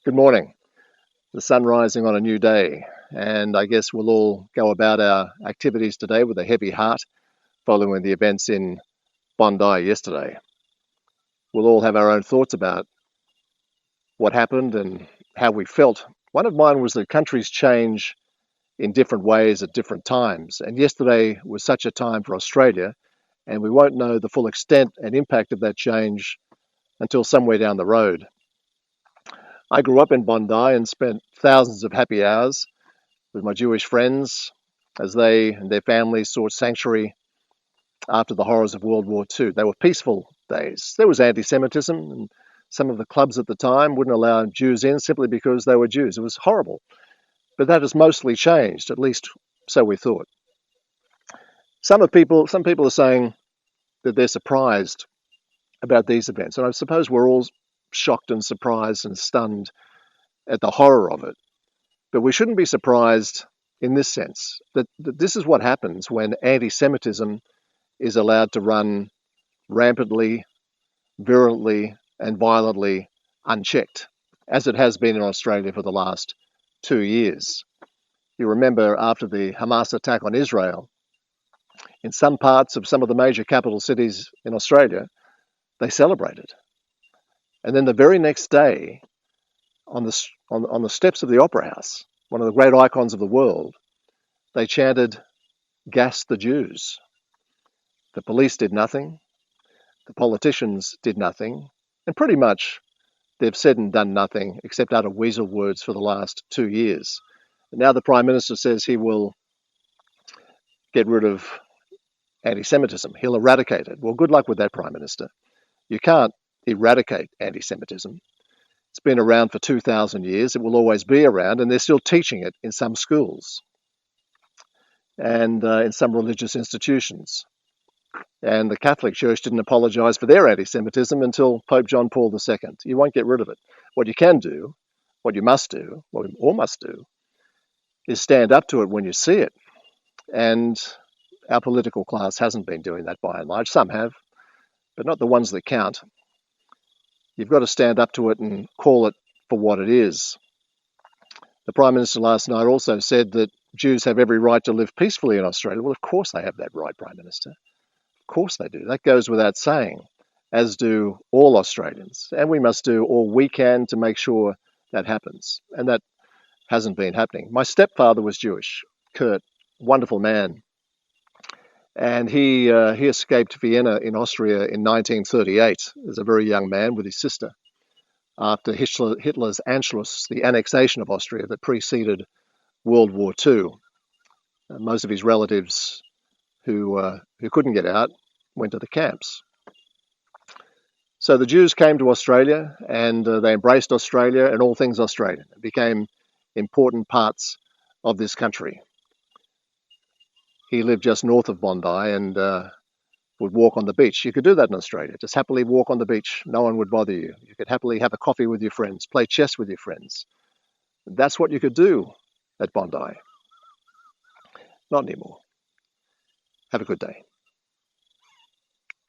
Good morning. The sun rising on a new day, and I guess we'll all go about our activities today with a heavy heart following the events in Bondi yesterday. We'll all have our own thoughts about what happened and how we felt. One of mine was that countries change in different ways at different times, and yesterday was such a time for Australia, and we won't know the full extent and impact of that change until somewhere down the road. I grew up in Bondi and spent thousands of happy hours with my Jewish friends as they and their families sought sanctuary after the horrors of World War II. They were peaceful days. There was anti-Semitism, and some of the clubs at the time wouldn't allow Jews in simply because they were Jews. It was horrible. But that has mostly changed, at least so we thought. Some people are saying that they're surprised about these events, and I suppose we're all shocked and surprised and stunned at the horror of it. But we shouldn't be surprised in this sense that this is what happens when anti-Semitism is allowed to run rampantly, virulently, and violently unchecked, as it has been in Australia for the last 2 years. You remember after the Hamas attack on Israel, in some parts of some of the major capital cities in Australia, they celebrated. And then the very next day, on the steps of the Opera House, one of the great icons of the world, they chanted, "Gas the Jews." The police did nothing. The politicians did nothing. And pretty much they've said and done nothing except utter weasel words for the last 2 years. And now the Prime Minister says he will get rid of anti-Semitism. He'll eradicate it. Well, good luck with that, Prime Minister. You can't eradicate anti-Semitism. It's been around for 2,000 years. It will always be around, and they're still teaching it in some schools and in some religious institutions. And the Catholic Church didn't apologize for their anti-Semitism until Pope John Paul II. You won't get rid of it. What you can do, what you must do, what we all must do, is stand up to it when you see it. And our political class hasn't been doing that by and large. Some have, but not the ones that count. You've got to stand up to it and call it for what it is. The Prime Minister last night also said that Jews have every right to live peacefully in Australia. Well, of course they have that right, Prime Minister. Of course they do. That goes without saying, as do all Australians. And we must do all we can to make sure that happens. And that hasn't been happening. My stepfather was Jewish, Kurt, wonderful man. And he escaped Vienna in Austria in 1938 as a very young man with his sister after Hitler's Anschluss, the annexation of Austria that preceded World War II. Most of his relatives who couldn't get out went to the camps. So the Jews came to Australia and they embraced Australia and all things Australian. It became important parts of this country. He lived just north of Bondi and would walk on the beach. You could do that in Australia. Just happily walk on the beach. No one would bother you. You could happily have a coffee with your friends, play chess with your friends. That's what you could do at Bondi. Not anymore. Have a good day.